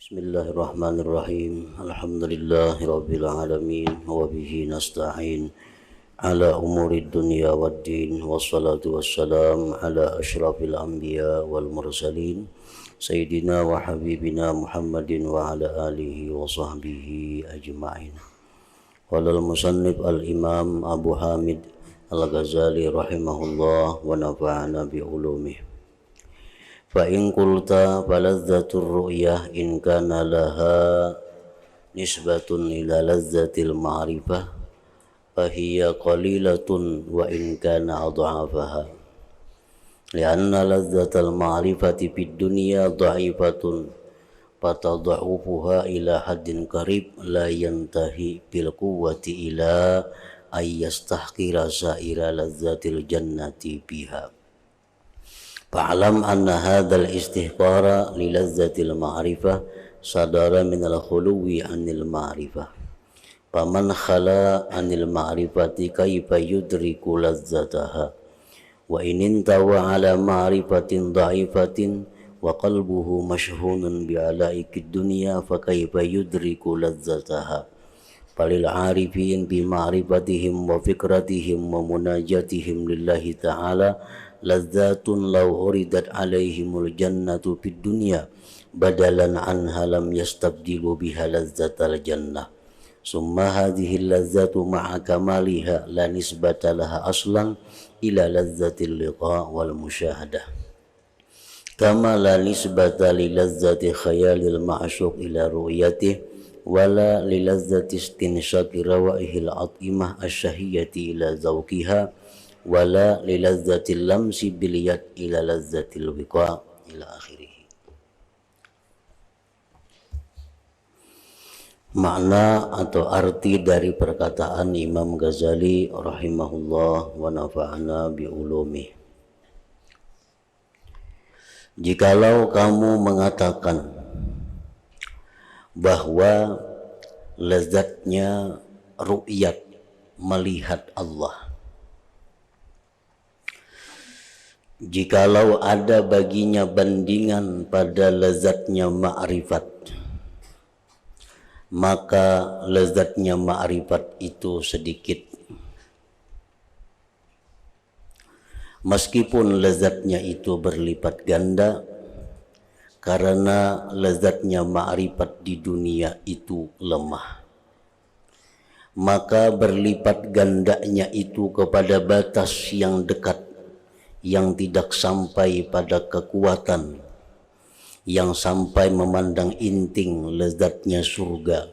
Bismillahirrahmanirrahim. Alhamdulillahirabbil alamin wa bihi nasta'in ala umurid dunya waddin wassalatu wassalam ala asyrafil anbiya wal mursalin sayyidina wa habibina Muhammadin wa ala alihi wa sahbihi ajma'in. Qala al-musannif al-imam Abu Hamid Al-Ghazali rahimahullah wa nafa'ana bi ulumih. Fa in qulta falazzatur ru'yah in kana laha nisbatun ila lazzatil ma'rifah fa hiya qalilatun wa in kana adhafaha lianna lazzatal ma'rifati fid dunya dha'ifatun fatadhafuha ila haddin qarib la yantahi bil quwwati ila ay yastahqira sa'ira lazzatil jannati biha. Fa'alam anna hadzal istihqara li lazzatil ma'rifah sadara minal khuluwi anil ma'rifah. Faman khala anil ma'rifati kaifa yudriku lazzataha. Wa in intawa ala ma'rifatin dha'ifatin wa qalbuhu mashhunun bi'alaikid dunya fa kaifa yudriku lazzataha. Falil arifin bi ma'rifatihim wa fikratihim wa munajatihim lillahi ta'ala lazzatun law uridat alaihimul jannatu fid dunya badalan anha lam yastabdilu biha lazzatal jannah summa hadhihi lazzatu ma'a kamaliha la nisbata laha aslan ila lazzatil liqa wal musyahadah kama la nisbata li lazzati khayalil ma'syuq ila ru'yatih wala li lazzati istinsyaqi rawaihil at'imah asyahiyati ila zawqiha wala lilazzatil lamsi bil yad ila lazzatil wiqa ila akhirih. Makna atau arti dari perkataan Imam Ghazali rahimahullah wa nafa'ana bi ulumih. Jikalau kamu mengatakan bahwa lezatnya ru'yat melihat Allah, jikalau ada baginya bandingan pada lezatnya ma'rifat, maka lezatnya ma'rifat itu sedikit. Meskipun lezatnya itu berlipat ganda, karena lezatnya ma'rifat di dunia itu lemah, maka berlipat gandanya itu kepada batas yang dekat, yang tidak sampai pada kekuatan, yang sampai memandang inting lezatnya surga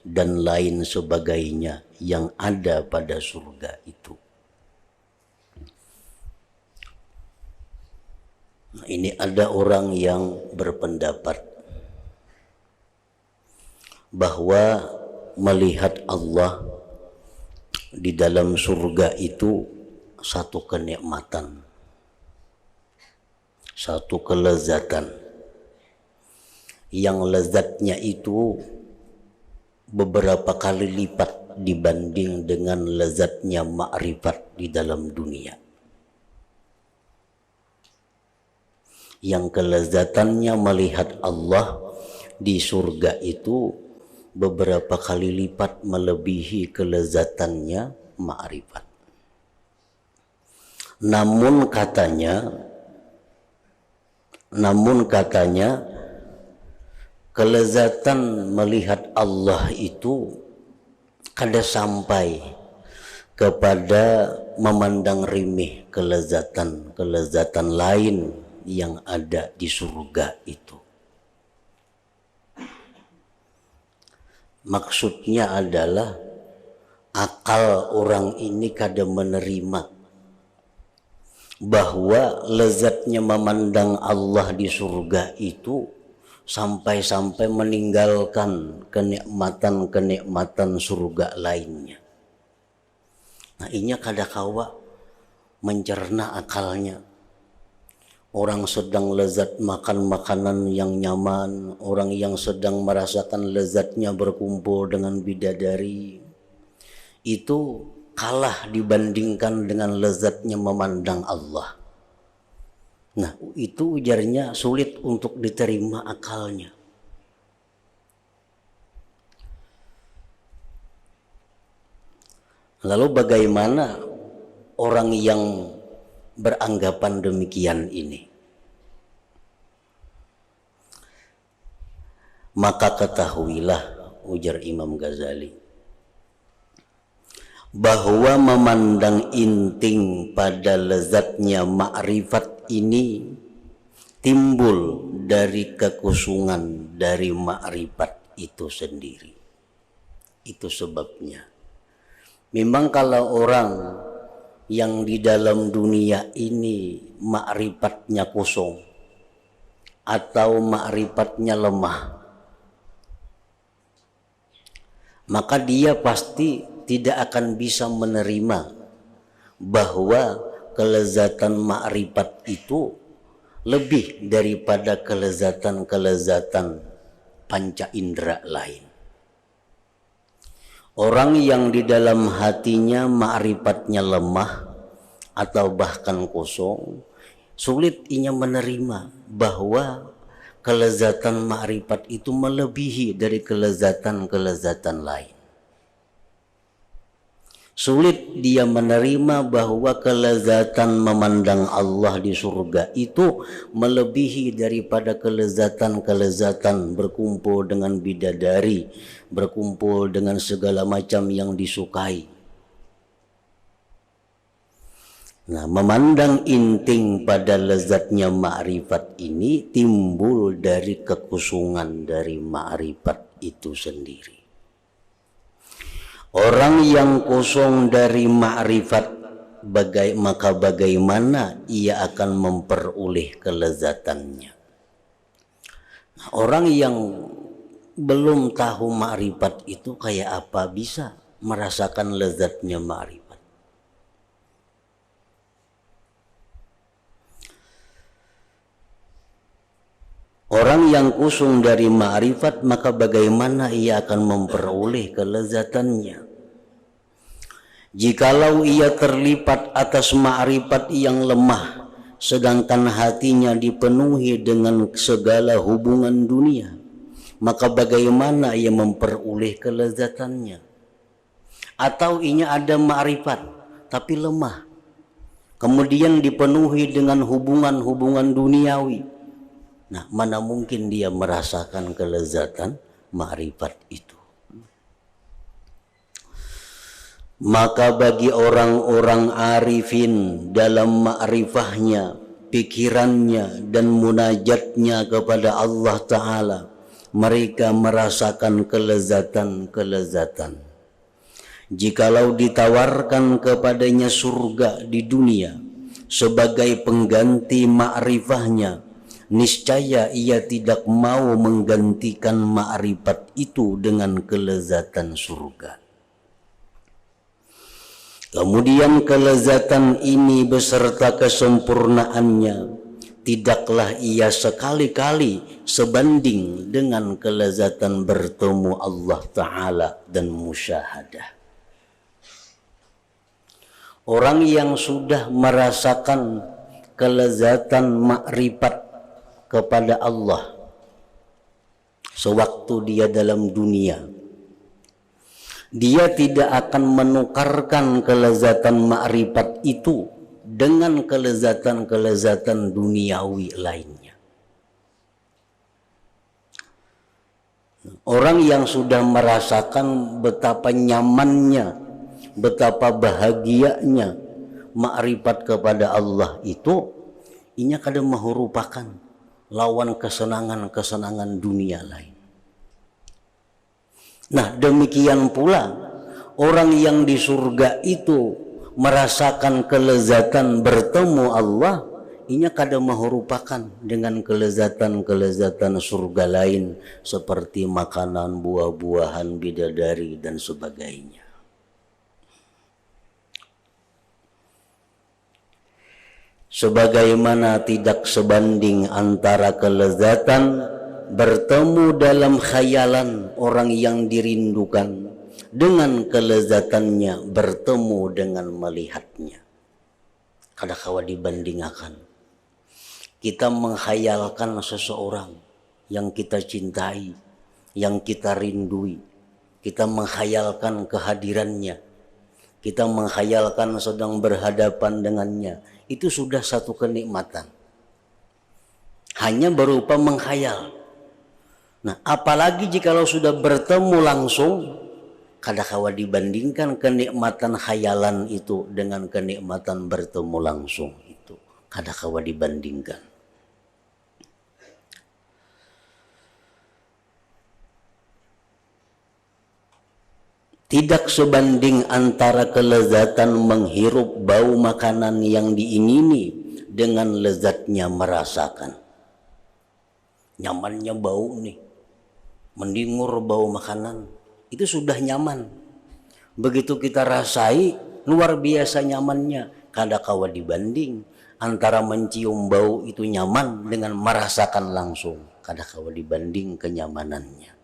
dan lain sebagainya yang ada pada surga itu. Nah, ini ada orang yang berpendapat bahwa melihat Allah di dalam surga itu satu kenikmatan, satu kelezatan yang lezatnya itu beberapa kali lipat dibanding dengan lezatnya ma'rifat di dalam dunia, yang kelezatannya melihat Allah di surga itu beberapa kali lipat melebihi kelezatannya ma'rifat. Namun katanya kelezatan melihat Allah itu kada sampai kepada memandang remeh kelezatan lain yang ada di surga itu. Maksudnya adalah akal orang ini kada menerima bahwa lezatnya memandang Allah di surga itu sampai-sampai meninggalkan kenikmatan-kenikmatan surga lainnya. Nah, ini kada kawa mencerna akalnya. Orang sedang lezat makan makanan yang nyaman, orang yang sedang merasakan lezatnya berkumpul dengan bidadari, itu kalah dibandingkan dengan lezatnya memandang Allah. Nah, itu ujarnya sulit untuk diterima akalnya. Lalu bagaimana orang yang beranggapan demikian ini? Maka ketahuilah, ujar Imam Ghazali, bahwa memandang inting pada lezatnya ma'rifat ini timbul dari kekusungan dari ma'rifat itu sendiri. Itu sebabnya. Memang kalau orang yang di dalam dunia ini ma'rifatnya kosong atau ma'rifatnya lemah, maka dia pasti tidak akan bisa menerima bahwa kelezatan ma'rifat itu lebih daripada kelezatan-kelezatan panca indera lain. Orang yang di dalam hatinya ma'rifatnya lemah atau bahkan kosong, sulit ia menerima bahwa kelezatan ma'rifat itu melebihi dari kelezatan-kelezatan lain. Sulit dia menerima bahwa kelezatan memandang Allah di surga itu melebihi daripada kelezatan-kelezatan berkumpul dengan bidadari, berkumpul dengan segala macam yang disukai. Nah, memandang inting pada lezatnya ma'rifat ini timbul dari kekusungan dari ma'rifat itu sendiri. Orang yang kosong dari ma'rifat, maka bagaimana ia akan memperoleh kelezatannya? Nah, orang yang belum tahu ma'rifat itu kayak apa bisa merasakan lezatnya ma'rifat? Orang yang kosong dari ma'rifat, maka bagaimana ia akan memperoleh kelezatannya? Jikalau ia terlipat atas ma'rifat yang lemah, sedangkan hatinya dipenuhi dengan segala hubungan dunia, maka bagaimana ia memperoleh kelezatannya? Atau ia ada ma'rifat tapi lemah, kemudian dipenuhi dengan hubungan-hubungan duniawi. Nah, mana mungkin dia merasakan kelezatan ma'rifat itu? Maka bagi orang-orang arifin dalam ma'rifahnya, pikirannya dan munajatnya kepada Allah Ta'ala, mereka merasakan kelezatan-kelezatan. Jikalau ditawarkan kepadanya surga di dunia sebagai pengganti ma'rifahnya, niscaya ia tidak mau menggantikan ma'rifat itu dengan kelezatan surga. Kemudian kelezatan ini beserta kesempurnaannya tidaklah ia sekali-kali sebanding dengan kelezatan bertemu Allah Ta'ala dan musyahadah. Orang yang sudah merasakan kelezatan ma'rifat kepada Allah sewaktu dia dalam dunia, dia tidak akan menukarkan kelezatan ma'rifat itu dengan kelezatan-kelezatan duniawi lainnya. Orang yang sudah merasakan betapa nyamannya, betapa bahagianya ma'rifat kepada Allah itu, inya kadang merupakan lawan kesenangan-kesenangan dunia lain. Nah, demikian pula orang yang di surga itu merasakan kelezatan bertemu Allah, inya kadang merupakan dengan kelezatan-kelezatan surga lain seperti makanan, buah-buahan, bidadari dan sebagainya. Sebagaimana tidak sebanding antara kelezatan bertemu dalam khayalan orang yang dirindukan dengan kelezatannya bertemu dengan melihatnya. Kadang-kala dibandingkan, kita menghayalkan seseorang yang kita cintai, yang kita rindui, kita menghayalkan kehadirannya, kita menghayalkan sedang berhadapan dengannya, itu sudah satu kenikmatan. Hanya berupa menghayal. Nah, apalagi jikalau sudah bertemu langsung, kadang-kala dibandingkan kenikmatan khayalan itu dengan kenikmatan bertemu langsung itu, kadang-kala dibandingkan. Tidak sebanding antara kelezatan menghirup bau makanan yang diingini dengan lezatnya merasakan. Nyamannya bau nih, mendengur bau makanan, itu sudah nyaman. Begitu kita rasai, luar biasa nyamannya. Kadang-kala dibanding antara mencium bau itu nyaman dengan merasakan langsung. Kadang-kala dibanding kenyamanannya.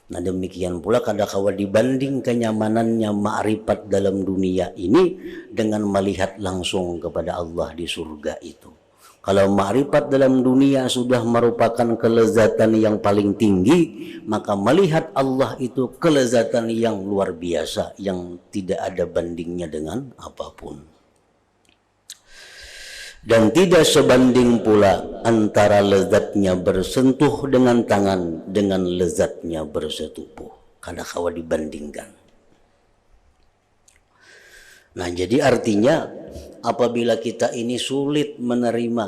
Nah, demikian pula kadang-kala dibanding kenyamanannya ma'rifat dalam dunia ini dengan melihat langsung kepada Allah di surga itu. Kalau ma'rifat dalam dunia sudah merupakan kelezatan yang paling tinggi, maka melihat Allah itu kelezatan yang luar biasa, yang tidak ada bandingnya dengan apapun. Dan tidak sebanding pula antara lezatnya bersentuh dengan tangan dengan lezatnya bersetubuh. Kadang-kala dibandingkan. Nah, jadi artinya apabila kita ini sulit menerima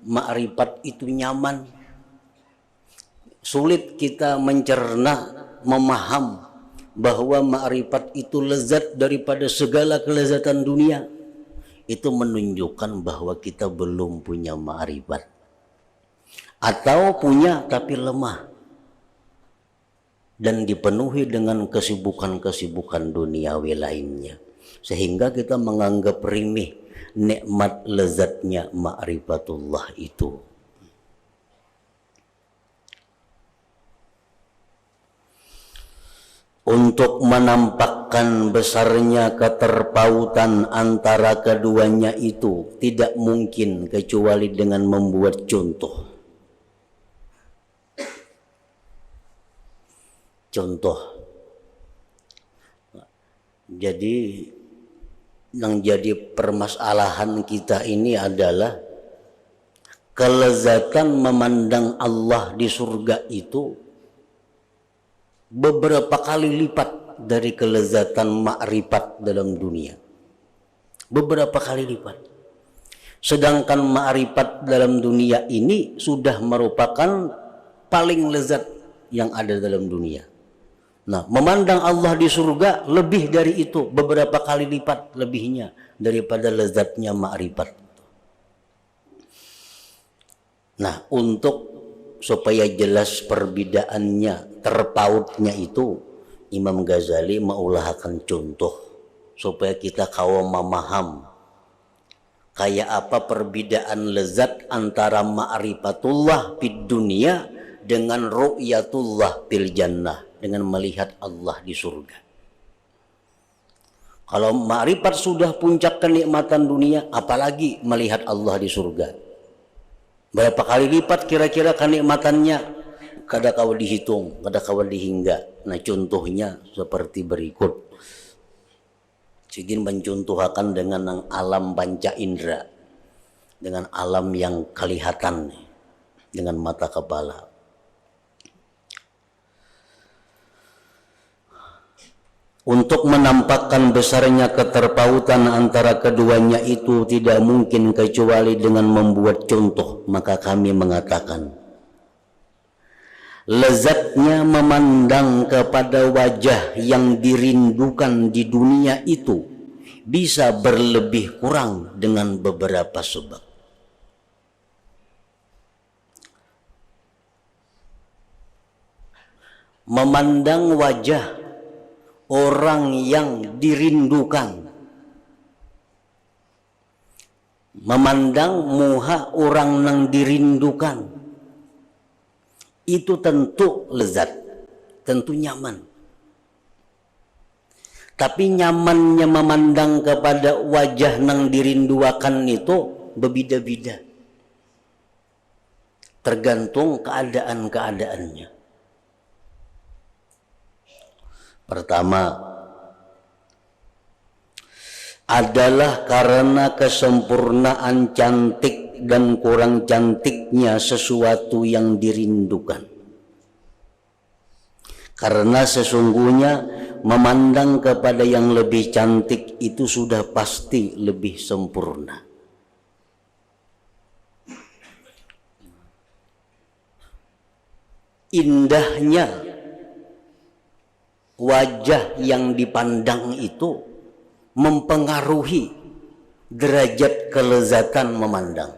ma'rifat itu nyaman, sulit kita mencerna, memaham bahwa ma'rifat itu lezat daripada segala kelezatan dunia, itu menunjukkan bahwa kita belum punya ma'rifat, atau punya tapi lemah dan dipenuhi dengan kesibukan-kesibukan duniawi lainnya, sehingga kita menganggap remeh nikmat lezatnya ma'rifatullah itu. Untuk menampakkan besarnya keterpautan antara keduanya itu tidak mungkin kecuali dengan membuat contoh. Contoh. Jadi yang jadi permasalahan kita ini adalah kelezatan memandang Allah di surga itu beberapa kali lipat dari kelezatan ma'rifat dalam dunia. Beberapa kali lipat. Sedangkan ma'rifat dalam dunia ini sudah merupakan paling lezat yang ada dalam dunia. Nah, memandang Allah di surga lebih dari itu, beberapa kali lipat lebihnya daripada lezatnya ma'rifat. Nah, untuk supaya jelas perbedaannya, terpautnya itu, Imam Ghazali mengulahkan contoh supaya kita kaum memaham kayak apa perbedaan lezat antara ma'rifatullah fid dunia dengan ru'yatullah fil jannah, dengan melihat Allah di surga. Kalau ma'rifat sudah puncak kenikmatan dunia, apalagi melihat Allah di surga. Berapa kali lipat kira-kira kenikmatannya? Kadang-kala dihitung, kadang-kala dihingga. Nah, contohnya seperti berikut. Sidin mencontohkan dengan alam panca indera, dengan alam yang kelihatan dengan mata kepala. Untuk menampakkan besarnya keterpautan antara keduanya itu tidak mungkin kecuali dengan membuat contoh, maka kami mengatakan lezatnya memandang kepada wajah yang dirindukan di dunia itu bisa berlebih kurang dengan beberapa sebab. Memandang wajah orang yang dirindukan, memandang muha orang yang dirindukan, itu tentu lezat, tentu nyaman. Tapi nyamannya memandang kepada wajah yang dirindukan itu berbeda-beda, tergantung keadaan-keadaannya. Pertama, adalah karena kesempurnaan cantik dan kurang cantiknya sesuatu yang dirindukan. Karena sesungguhnya memandang kepada yang lebih cantik itu sudah pasti lebih sempurna. Indahnya wajah yang dipandang itu mempengaruhi derajat kelezatan memandang.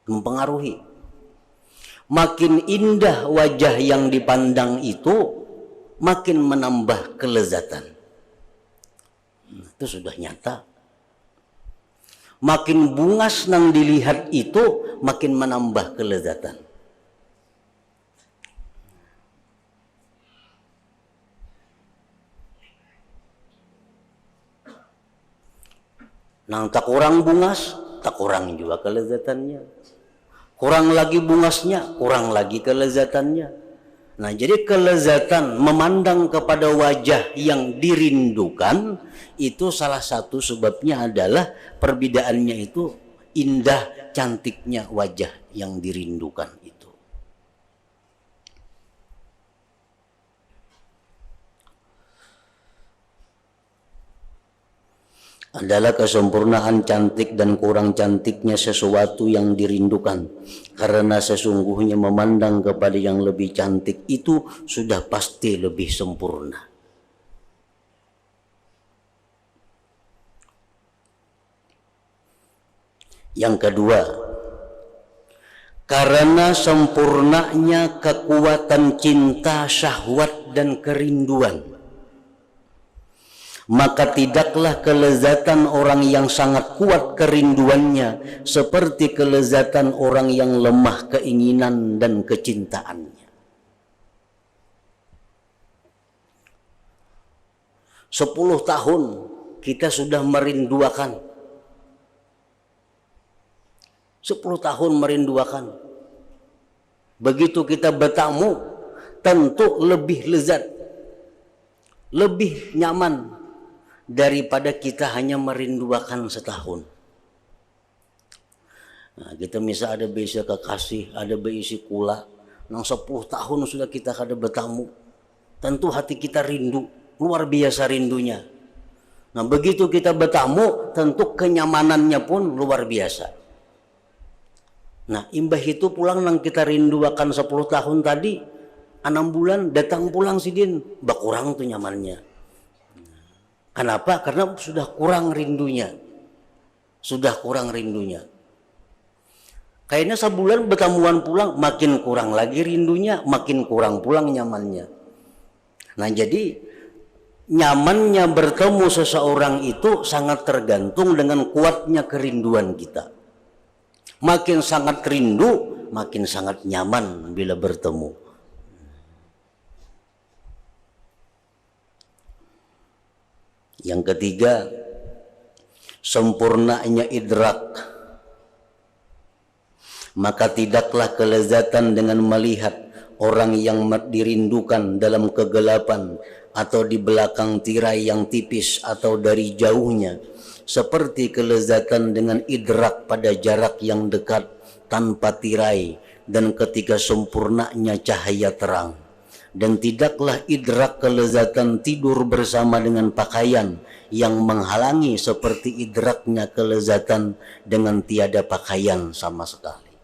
Mempengaruhi. Makin indah wajah yang dipandang itu, makin menambah kelezatan. Itu sudah nyata. Makin bungas nang dilihat itu, makin menambah kelezatan. Nang tak kurang bungas, tak kurang juga kelezatannya. Kurang lagi bungasnya, kurang lagi kelezatannya. Nah, jadi kelezatan memandang kepada wajah yang dirindukan itu salah satu sebabnya adalah perbedaannya itu indah cantiknya wajah yang dirindukan itu. Adalah kesempurnaan cantik dan kurang cantiknya sesuatu yang dirindukan. Karena sesungguhnya memandang kepada yang lebih cantik itu sudah pasti lebih sempurna. Yang kedua, karena sempurnanya kekuatan cinta, syahwat dan kerinduan, maka tidaklah kelezatan orang yang sangat kuat kerinduannya seperti kelezatan orang yang lemah keinginan dan kecintaannya. 10 tahun kita sudah merinduakan. 10 tahun merinduakan. Begitu kita bertamu, tentu lebih lezat, lebih nyaman daripada kita hanya merinduakan setahun. Nah, kita misal ada bisa kekasih, ada beisi kula, nang 10 tahun sudah kita kada bertamu. Tentu hati kita rindu, luar biasa rindunya. Nah, begitu kita bertamu, tentu kenyamanannya pun luar biasa. Nah, imbah itu pulang nang kita rinduakan 10 tahun tadi, 6 bulan datang pulang sidin, bakurang tuh nyamannya. Kenapa? Karena sudah kurang rindunya. Sudah kurang rindunya. Kayaknya sebulan bertamuan pulang, makin kurang lagi rindunya, makin kurang pulang nyamannya. Nah, jadi nyamannya bertemu seseorang itu sangat tergantung dengan kuatnya kerinduan kita. Makin sangat rindu, makin sangat nyaman bila bertemu. Yang ketiga, sempurnanya idrak. Maka tidaklah kelezatan dengan melihat orang yang dirindukan dalam kegelapan atau di belakang tirai yang tipis atau dari jauhnya, seperti kelezatan dengan idrak pada jarak yang dekat tanpa tirai dan ketika sempurnanya cahaya terang. Dan tidaklah idrak kelezatan tidur bersama dengan pakaian yang menghalangi seperti idraknya kelezatan dengan tiada pakaian sama sekali.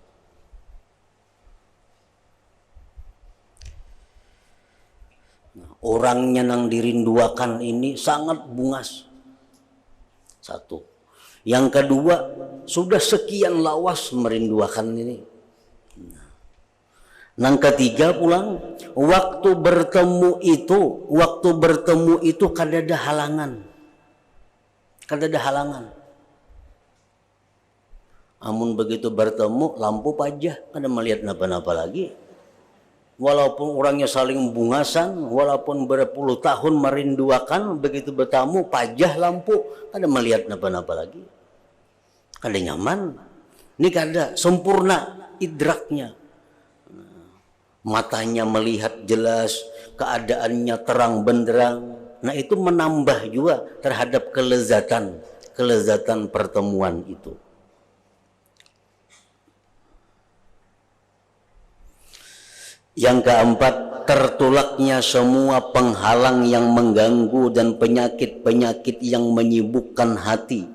Nah, orangnya yang dirinduakan ini sangat bungas. Satu. Yang kedua, sudah sekian lawas merinduakan ini. Yang ketiga pulang, waktu bertemu itu kada ada halangan. Kada ada halangan. Amun begitu bertemu, lampu pajah, kada melihat napa-napa lagi. Walaupun orangnya saling bungasan, walaupun berpuluh tahun merinduakan, begitu bertemu, pajah lampu, kada melihat napa-napa lagi. Kada nyaman. Ini kada sempurna idraknya. Matanya melihat jelas, keadaannya terang benderang, Nah itu menambah juga terhadap kelezatan pertemuan itu. Yang keempat, tertolaknya semua penghalang yang mengganggu dan penyakit-penyakit yang menyibukkan hati.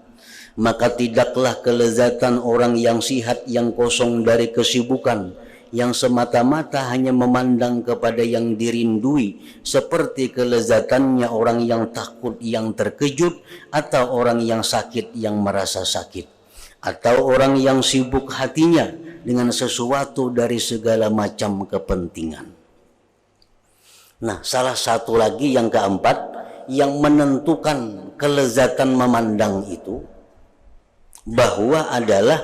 Maka tidaklah kelezatan orang yang sihat yang kosong dari kesibukan, yang semata-mata hanya memandang kepada yang dirindui, seperti kelezatannya orang yang takut yang terkejut, atau orang yang sakit yang merasa sakit, atau orang yang sibuk hatinya dengan sesuatu dari segala macam kepentingan. Nah, salah satu lagi yang keempat yang menentukan kelezatan memandang itu, bahwa adalah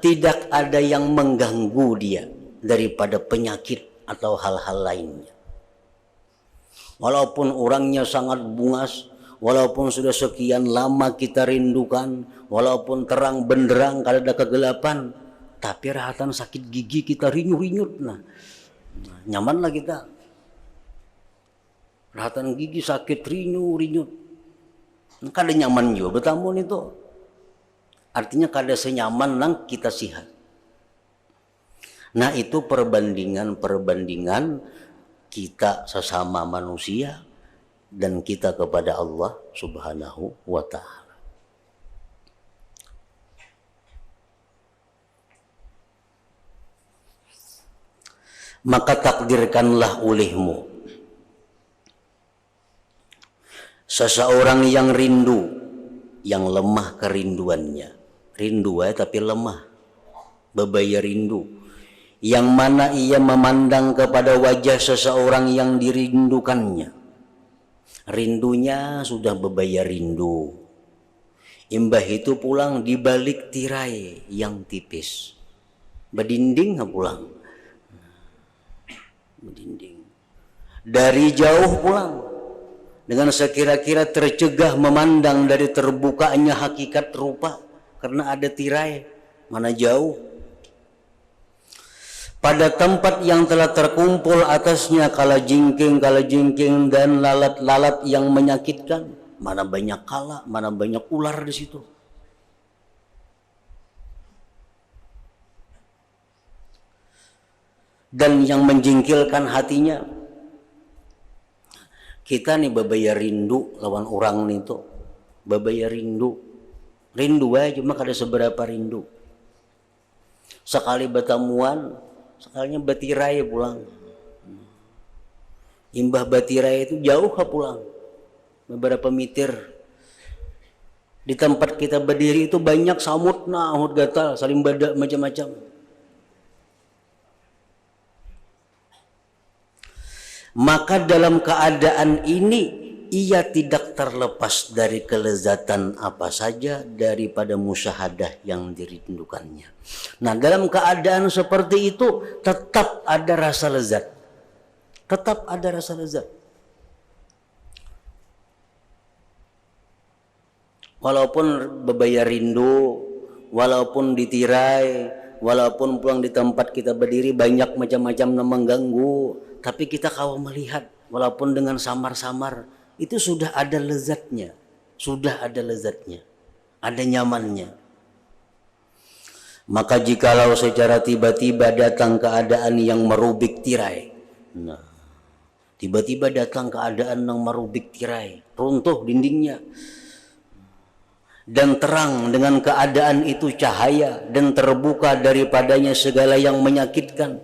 tidak ada yang mengganggu dia daripada penyakit atau hal-hal lainnya. Walaupun orangnya sangat bungas, walaupun sudah sekian lama kita rindukan, walaupun terang benderang kalau ada kegelapan, tapi rahatan sakit gigi kita rinyut-rinyut. Nah, nyamanlah kita. Rahatan gigi sakit rinyut-rinyut. Kada nyaman juga betamun itu. Artinya kada senyaman nang kita sihat. Nah itu perbandingan kita sesama manusia dan kita kepada Allah Subhanahu wa ta'ala. Maka takdirkanlah olehmu seseorang yang rindu, yang lemah kerinduannya. Rindu tapi lemah, bebaya rindu, yang mana ia memandang kepada wajah seseorang yang dirindukannya. Rindunya sudah bebaya rindu, imbah itu pulang di balik tirai yang tipis, berdinding pulang, berdinding. Dari jauh pulang dengan sekira-kira tercegah memandang dari terbukanya hakikat rupa, karena ada tirai, mana jauh. Pada tempat yang telah terkumpul atasnya kala jingking dan lalat-lalat yang menyakitkan, mana banyak kala, mana banyak ular di situ. Dan yang menjingkilkan hatinya, kita nih bebaya rindu lawan orang nih tuh, bebaya rindu aja cuma kada seberapa rindu. Sekali bertemuan, sekalinya batirai pulang. Imbah batirai itu jauh pulang, beberapa meter. Di tempat kita berdiri itu banyak samut nahut gatal, saling badak macam-macam. Maka dalam keadaan ini ia tidak terlepas dari kelezatan apa saja daripada musyahadah yang dirindukannya. Nah, dalam keadaan seperti itu tetap ada rasa lezat. Tetap ada rasa lezat. Walaupun bebaya rindu, walaupun ditirai, walaupun pulang di tempat kita berdiri banyak macam-macam yang mengganggu, tapi kita kalau melihat walaupun dengan samar-samar, itu sudah ada lezatnya, ada nyamannya. Maka jikalau secara tiba-tiba datang keadaan yang merubik tirai, nah, tiba-tiba datang keadaan yang merubik tirai, runtuh dindingnya, dan terang dengan keadaan itu cahaya dan terbuka daripadanya segala yang menyakitkan,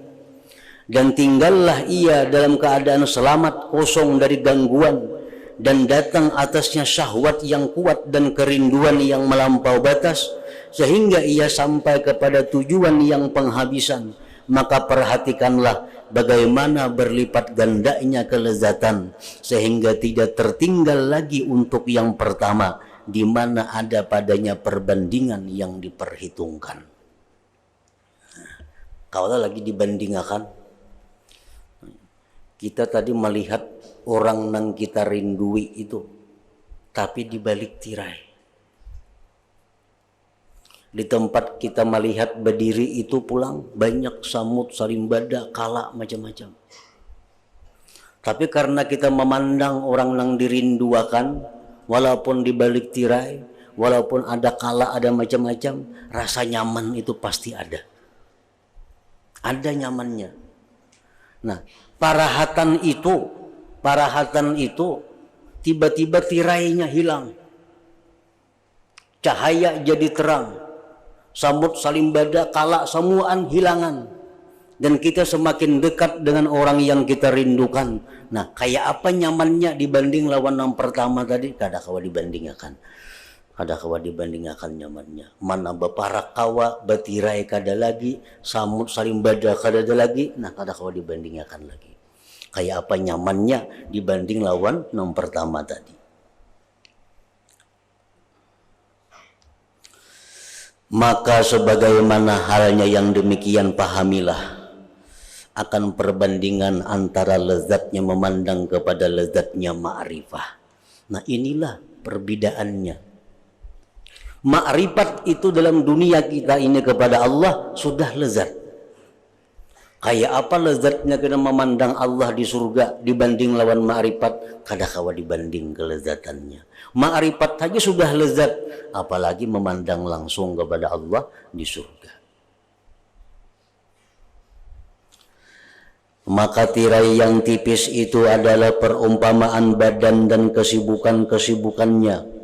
dan tinggallah ia dalam keadaan selamat, kosong dari gangguan, dan datang atasnya syahwat yang kuat dan kerinduan yang melampau batas, sehingga ia sampai kepada tujuan yang penghabisan, maka perhatikanlah bagaimana berlipat gandanya kelezatan, sehingga tidak tertinggal lagi untuk yang pertama, di mana ada padanya perbandingan yang diperhitungkan. Kalau lagi dibandingkan, kita tadi melihat orang yang kita rindui itu, tapi di balik tirai. Di tempat kita melihat berdiri itu pulang banyak samut, sarimbada, kala macam-macam. Tapi karena kita memandang orang yang dirinduakan, walaupun di balik tirai, walaupun ada kala, ada macam-macam, rasa nyaman itu pasti ada. Ada nyamannya. Nah, parahatan itu tiba-tiba tirainya hilang. Cahaya jadi terang. Samud salimbada, kala semuaan hilangan. Dan kita semakin dekat dengan orang yang kita rindukan. Nah, kayak apa nyamannya dibanding lawan yang pertama tadi? Kada kawa dibandingkan. Kada kawa dibandingkan nyamannya. Mana baparak kawa, batirai kada lagi, samud salimbada kada ada lagi. Nah, kada kawa dibandingkan lagi. Kayak apa nyamannya dibanding lawan yang pertama tadi. Maka sebagaimana halnya yang demikian pahamilah akan perbandingan antara lezatnya memandang kepada lezatnya ma'rifah. Nah, inilah perbedaannya. Ma'rifat itu dalam dunia kita ini kepada Allah sudah lezat. Kayak apa lezatnya kita memandang Allah di surga dibanding lawan ma'rifat, kada kawa dibanding kelezatannya. Ma'rifat saja sudah lezat, apalagi memandang langsung kepada Allah di surga. Maka tirai yang tipis itu adalah perumpamaan badan dan kesibukan-kesibukannya.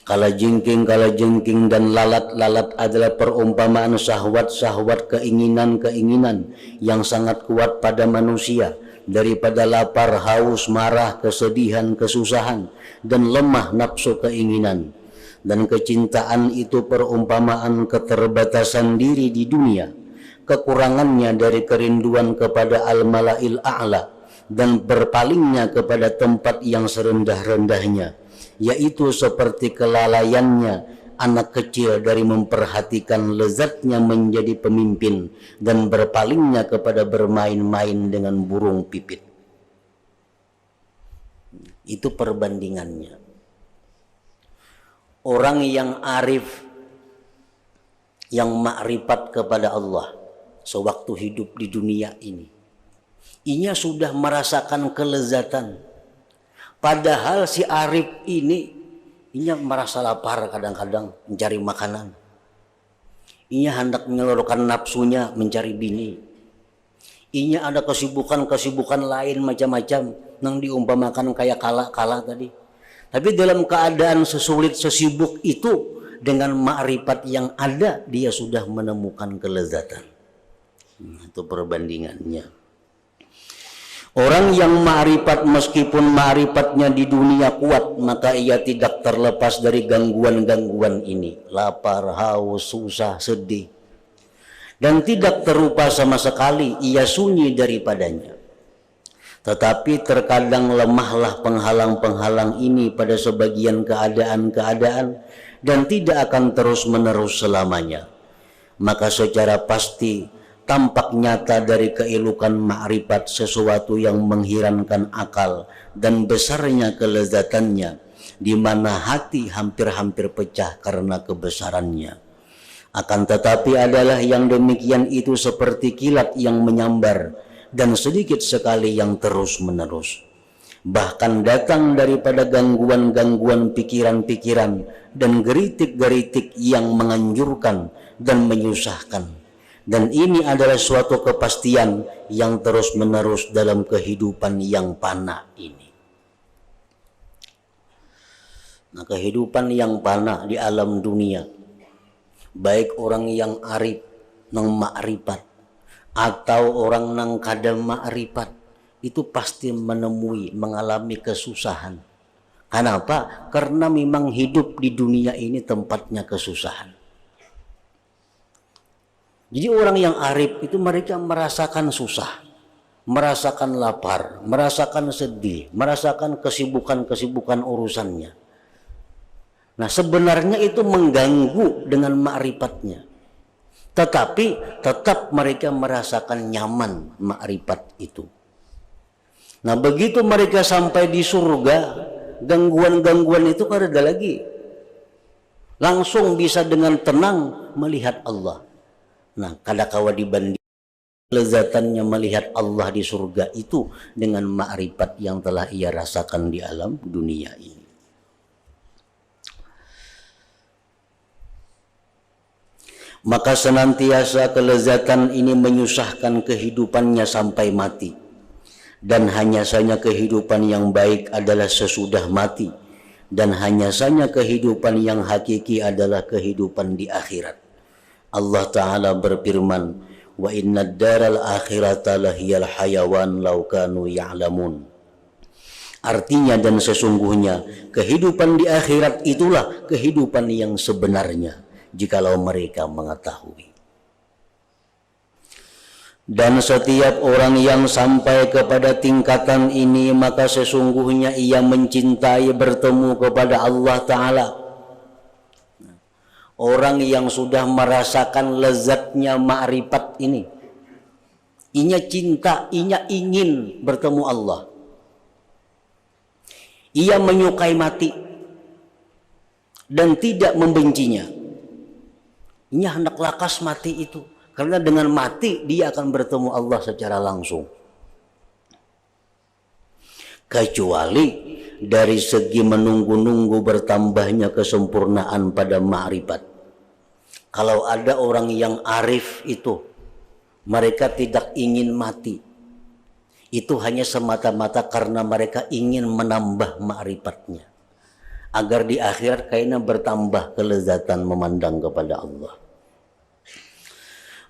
Kalajengking dan lalat-lalat adalah perumpamaan syahwat-syahwat, keinginan-keinginan yang sangat kuat pada manusia, daripada lapar, haus, marah, kesedihan, kesusahan, dan lemah nafsu keinginan. Dan kecintaan itu perumpamaan keterbatasan diri di dunia, kekurangannya dari kerinduan kepada al-mala'il a'la, dan berpalingnya kepada tempat yang serendah-rendahnya, yaitu seperti kelalaiannya anak kecil dari memperhatikan lezatnya menjadi pemimpin dan berpalingnya kepada bermain-main dengan burung pipit. Itu perbandingannya. Orang yang arif, yang makrifat kepada Allah sewaktu hidup di dunia ini, ia sudah merasakan kelezatan. Padahal si arif ini, ia merasa lapar kadang-kadang mencari makanan. Ia hendak menyalurkan nafsunya mencari bini. Ia ada kesibukan-kesibukan lain macam-macam yang diumpamakan kayak kala-kala tadi. Tapi dalam keadaan sesulit sesibuk itu, dengan makrifat yang ada, dia sudah menemukan kelezatan. Itu perbandingannya. Orang yang ma'rifat, meskipun ma'rifatnya di dunia kuat, maka ia tidak terlepas dari gangguan-gangguan ini. Lapar, haus, susah, sedih. Dan tidak terlupa sama sekali, ia sunyi daripadanya. Tetapi terkadang lemahlah penghalang-penghalang ini pada sebagian keadaan-keadaan, dan tidak akan terus-menerus selamanya. Maka secara pasti tampak nyata dari keelukan ma'rifat sesuatu yang mengherankan akal dan besarnya kelezatannya, di mana hati hampir-hampir pecah karena kebesarannya. Akan tetapi adalah yang demikian itu seperti kilat yang menyambar dan sedikit sekali yang terus-menerus. Bahkan datang daripada gangguan-gangguan pikiran-pikiran dan geritik-geritik yang menganjurkan dan menyusahkan. Dan ini adalah suatu kepastian yang terus-menerus dalam kehidupan yang fana ini. Nah, kehidupan yang fana di alam dunia, baik orang yang arif nang ma'rifat atau orang nang kada ma'rifat, itu pasti mengalami kesusahan. Kenapa? Karena memang hidup di dunia ini tempatnya kesusahan. Jadi orang yang arif itu mereka merasakan susah, merasakan lapar, merasakan sedih, merasakan kesibukan-kesibukan urusannya. Nah, sebenarnya itu mengganggu dengan ma'rifatnya. Tetapi tetap mereka merasakan nyaman ma'rifat itu. Nah, begitu mereka sampai di surga, gangguan-gangguan itu kan ada lagi. Langsung bisa dengan tenang melihat Allah. Nah, kada kawa dibanding Lezatannya melihat Allah di surga itu dengan ma'rifat yang telah ia rasakan di alam dunia ini. Maka senantiasa kelezatan ini menyusahkan kehidupannya sampai mati. Dan hanya saja kehidupan yang baik adalah sesudah mati. Dan hanya saja kehidupan yang hakiki adalah kehidupan di akhirat. Allah Ta'ala berfirman, wa inna daral akhirata lahiyal hayawan law kanu ya'lamun. Artinya dan sesungguhnya kehidupan di akhirat itulah kehidupan yang sebenarnya jikalau mereka mengetahui. Dan setiap orang yang sampai kepada tingkatan ini maka sesungguhnya ia mencintai bertemu kepada Allah Ta'ala. Orang yang sudah merasakan lezatnya ma'rifat ini, inya cinta, inya ingin bertemu Allah. Ia menyukai mati dan tidak membencinya. Inya hendak lakas mati itu, karena dengan mati dia akan bertemu Allah secara langsung. Kecuali dari segi menunggu-nunggu bertambahnya kesempurnaan pada ma'rifat. Kalau ada orang yang arif itu, mereka tidak ingin mati. Itu hanya semata-mata karena mereka ingin menambah ma'rifatnya. Agar di akhirat kayaknya bertambah kelezatan memandang kepada Allah.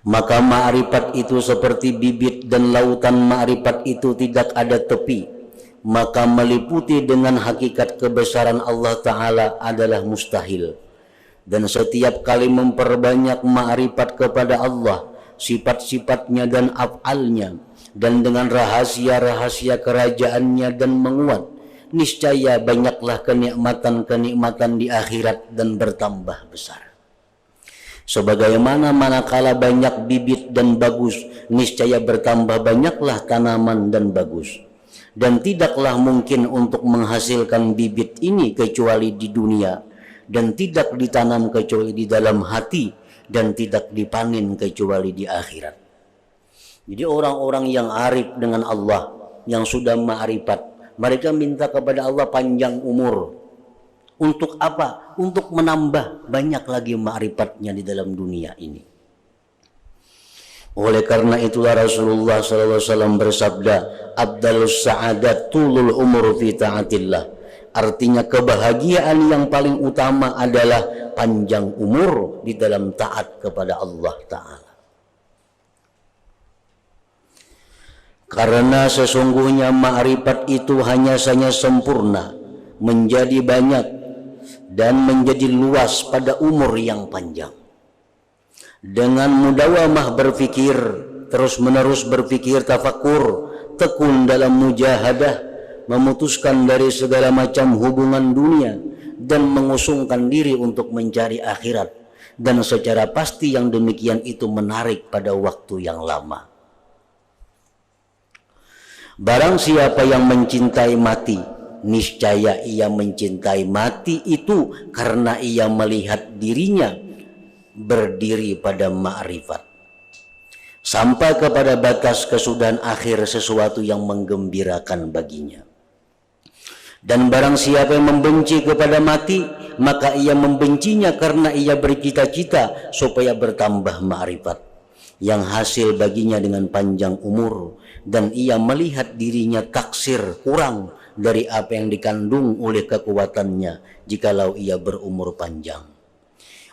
Maka ma'rifat itu seperti bibit dan lautan ma'rifat itu tidak ada tepi. Maka meliputi dengan hakikat kebesaran Allah Ta'ala adalah mustahil. Dan setiap kali memperbanyak ma'rifat kepada Allah, sifat-sifatnya dan af'alnya, dan dengan rahasia-rahasia kerajaannya dan menguat, niscaya banyaklah kenikmatan-kenikmatan di akhirat dan bertambah besar. Sebagaimana manakala banyak bibit dan bagus, niscaya bertambah banyaklah tanaman dan bagus. Dan tidaklah mungkin untuk menghasilkan bibit ini kecuali di dunia, dan tidak ditanam kecuali di dalam hati, dan tidak dipanen kecuali di akhirat. Jadi orang-orang yang arif dengan Allah, yang sudah ma'rifat, mereka minta kepada Allah panjang umur. Untuk apa? Untuk menambah banyak lagi ma'rifatnya di dalam dunia ini. Oleh karena itulah Rasulullah SAW bersabda, Abdalus sa'adat tulul umur fi ta'atillah. Artinya kebahagiaan yang paling utama adalah panjang umur di dalam taat kepada Allah Ta'ala. Karena sesungguhnya ma'rifat itu hanya saja sempurna, menjadi banyak, dan menjadi luas pada umur yang panjang. Dengan mudawamah berfikir, terus menerus berfikir tafakur, tekun dalam mujahadah, memutuskan dari segala macam hubungan dunia, dan mengusungkan diri untuk mencari akhirat. Dan secara pasti yang demikian itu menarik pada waktu yang lama. Barang siapa yang mencintai mati, niscaya ia mencintai mati itu karena ia melihat dirinya berdiri pada ma'rifat, sampai kepada batas kesudahan akhir sesuatu yang menggembirakan baginya. Dan barang siapa yang membenci kepada mati, maka ia membencinya karena ia bercita-cita supaya bertambah ma'rifat, yang hasil baginya dengan panjang umur, dan ia melihat dirinya taksir kurang dari apa yang dikandung oleh kekuatannya jikalau ia berumur panjang.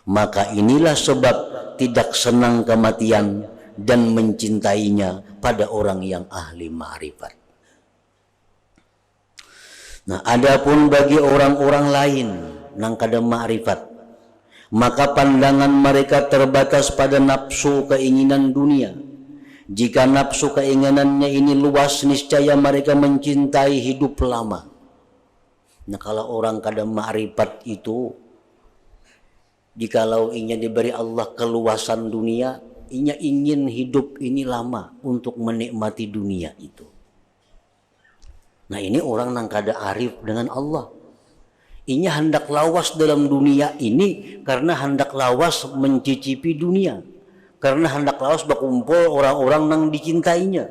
Maka inilah sebab tidak senang kematian dan mencintainya pada orang yang ahli ma'rifat. Nah, adapun bagi orang-orang lain nang kada ma'rifat, maka pandangan mereka terbatas pada nafsu keinginan dunia. Jika nafsu keinginannya ini luas, niscaya mereka mencintai hidup lama. Nah, kalau orang kada ma'rifat itu, jikalau inya diberi Allah keluasan dunia, inya ingin hidup ini lama untuk menikmati dunia itu. Nah, ini orang nang kada arif dengan Allah. Inya hendak lawas dalam dunia ini karena hendak lawas mencicipi dunia. karena hendak laos berkumpul orang-orang yang dicintainya.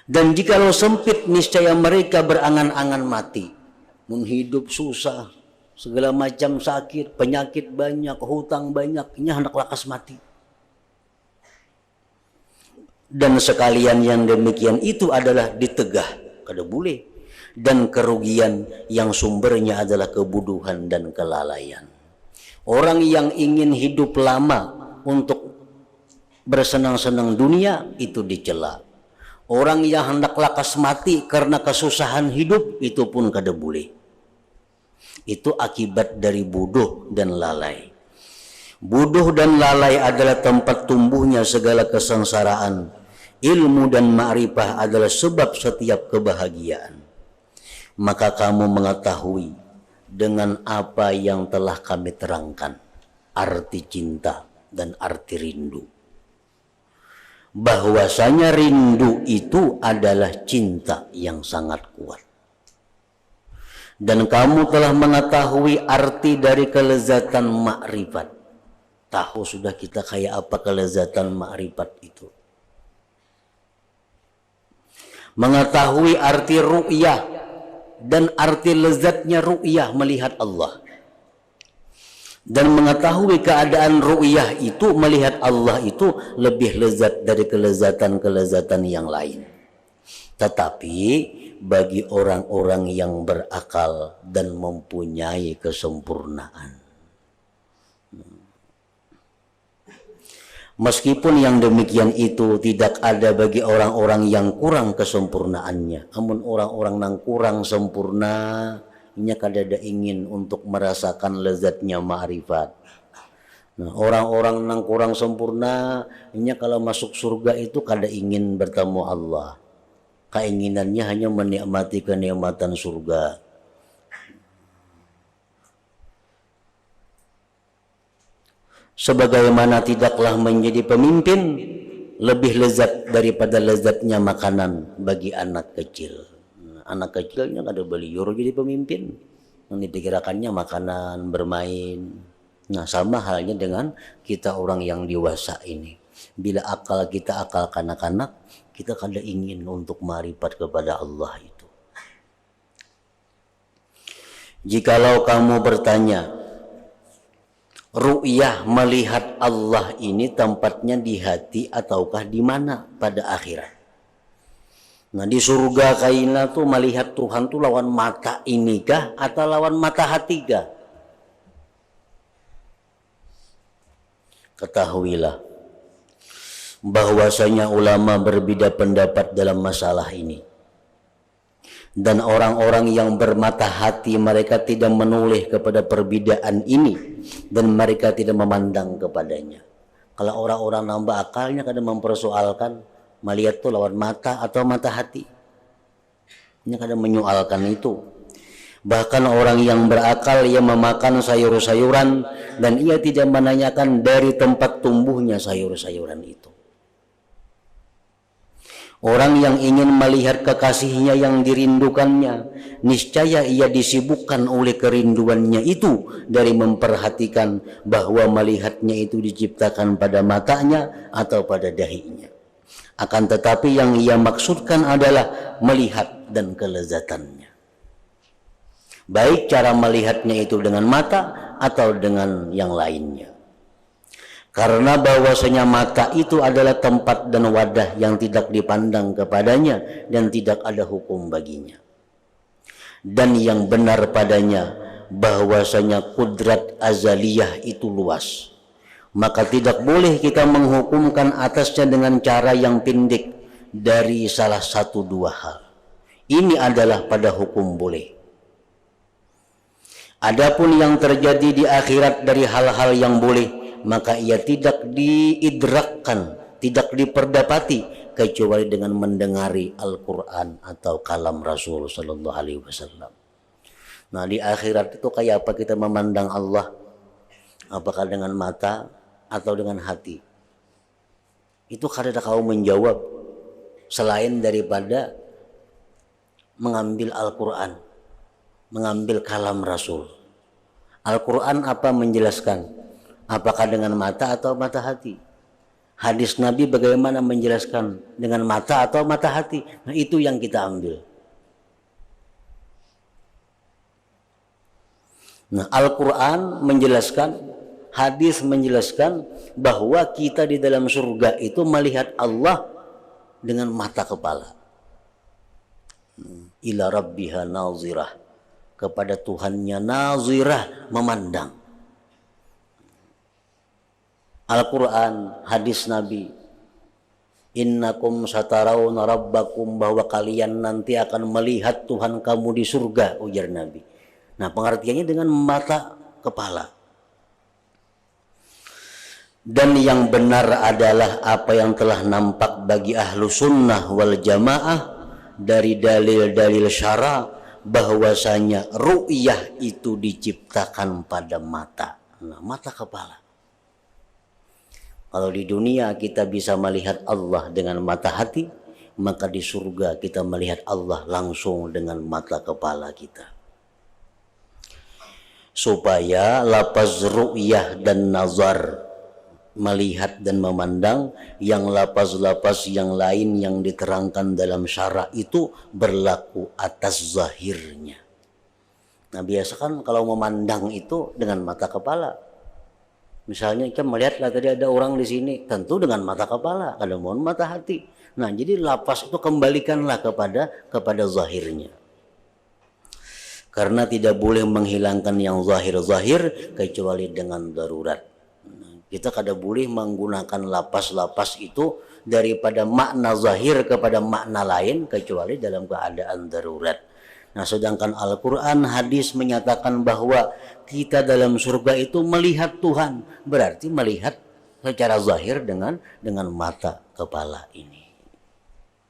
Dan jikalau sempit, niscaya mereka berangan-angan mati. Mun hidup susah, segala macam sakit, penyakit banyak, hutang banyak, ini hendak lakas mati. Dan sekalian yang demikian itu adalah ditegah, kada boleh. Dan kerugian yang sumbernya adalah kebuduhan dan kelalaian. Orang yang ingin hidup lama untuk bersenang-senang dunia itu dicela. Orang yang hendak lakas mati karena kesusahan hidup itu pun kada boleh. Itu akibat dari bodoh dan lalai. Bodoh dan lalai adalah tempat tumbuhnya segala kesengsaraan. Ilmu dan ma'rifah adalah sebab setiap kebahagiaan. Maka kamu mengetahui dengan apa yang telah kami terangkan, arti cinta dan arti rindu. Bahwasanya rindu itu adalah cinta yang sangat kuat. Dan kamu telah mengetahui arti dari kelezatan makrifat. Tahu sudah kita kayak apa kelezatan makrifat itu. Mengetahui arti ru'yah dan arti lezatnya ru'yah melihat Allah. Dan mengetahui keadaan ru'yah itu, melihat Allah itu lebih lezat dari kelezatan-kelezatan yang lain. Tetapi bagi orang-orang yang berakal dan mempunyai kesempurnaan, meskipun yang demikian itu tidak ada bagi orang-orang yang kurang kesempurnaannya, namun orang-orang yang kurang sempurna nya kadada ingin untuk merasakan lezatnya ma'rifat. Nah, orang-orang yang kurang sempurna nya kalau masuk surga itu kada ingin bertemu Allah. Keinginannya hanya menikmati kenikmatan surga. Sebagaimana tidaklah menjadi pemimpin lebih lezat daripada lezatnya makanan bagi anak kecil. Anak kecilnya ada beliur jadi pemimpin, yang dipikirkannya makanan, bermain. Nah, sama halnya dengan kita orang yang dewasa ini. Bila akal kita akal kanak-kanak, kita kada ingin untuk ma'rifat kepada Allah itu. Jikalau kamu bertanya, ru'yah melihat Allah ini tempatnya di hati ataukah di mana pada akhirat? Nah, di surga kaina tuh melihat Tuhan tuh lawan mata ini kah atau lawan mata hati kah? Ketahuilah bahwasanya ulama berbeda pendapat dalam masalah ini. Dan orang-orang yang bermata hati mereka tidak menoleh kepada perbedaan ini dan mereka tidak memandang kepadanya. Kalau orang-orang nambah akalnya kadang mempersoalkan melihat tuh lawan mata atau mata hati. Ini kadang menyoalkan itu. Bahkan orang yang berakal ia memakan sayur-sayuran dan ia tidak menanyakan dari tempat tumbuhnya sayur-sayuran itu. Orang yang ingin melihat kekasihnya yang dirindukannya, niscaya ia disibukkan oleh kerinduannya itu dari memperhatikan bahwa melihatnya itu diciptakan pada matanya atau pada dahinya. Akan tetapi yang ia maksudkan adalah melihat dan kelezatannya. Baik cara melihatnya itu dengan mata atau dengan yang lainnya. Karena bahwasanya mata itu adalah tempat dan wadah yang tidak dipandang kepadanya dan tidak ada hukum baginya. Dan yang benar padanya bahwasanya kudrat azaliyah itu luas. Maka tidak boleh kita menghukumkan atasnya dengan cara yang pendek dari salah satu dua hal. Ini adalah pada hukum boleh. Adapun yang terjadi di akhirat dari hal-hal yang boleh, maka ia tidak diidrakkan, tidak diperdapati kecuali dengan mendengari Al-Quran atau kalam Rasul Sallallahu Alaihi Wasallam. Nah, di akhirat itu kayak apa kita memandang Allah? Apakah dengan mata atau dengan hati? Itu kada kau menjawab selain daripada mengambil Al-Quran, mengambil kalam Rasul. Al-Quran apa menjelaskan? Apakah dengan mata atau mata hati? Hadis Nabi bagaimana menjelaskan dengan mata atau mata hati? Nah, itu yang kita ambil. Nah, Al-Quran menjelaskan, hadis menjelaskan bahwa kita di dalam surga itu melihat Allah dengan mata kepala. Ila rabbiha nazirah, kepada Tuhannya nazirah, memandang. Al-Quran, hadis Nabi, innakum satarawna rabbakum, bahwa kalian nanti akan melihat Tuhan kamu di surga, ujar Nabi. Nah, pengertiannya dengan mata kepala. Dan yang benar adalah apa yang telah nampak bagi ahlu sunnah wal jamaah dari dalil-dalil syara, bahwasanya ru'yah itu diciptakan pada mata. Nah, mata kepala. Kalau di dunia kita bisa melihat Allah dengan mata hati, maka di surga kita melihat Allah langsung dengan mata kepala kita. Supaya lafaz ru'yah dan nazar, melihat dan memandang, yang lafaz-lafaz yang lain yang diterangkan dalam syara itu berlaku atas zahirnya. Nah, biasa kan kalau memandang itu dengan mata kepala. Misalnya kita melihatlah tadi ada orang di sini, tentu dengan mata kepala, kadang mohon mata hati. Nah, jadi lafaz itu kembalikanlah kepada zahirnya. Karena tidak boleh menghilangkan yang zahir-zahir kecuali dengan darurat. Kita kada boleh menggunakan lapas-lapas itu daripada makna zahir kepada makna lain kecuali dalam keadaan darurat. Nah, sedangkan Al-Quran, hadis menyatakan bahwa kita dalam surga itu melihat Tuhan, berarti melihat secara zahir dengan mata kepala ini.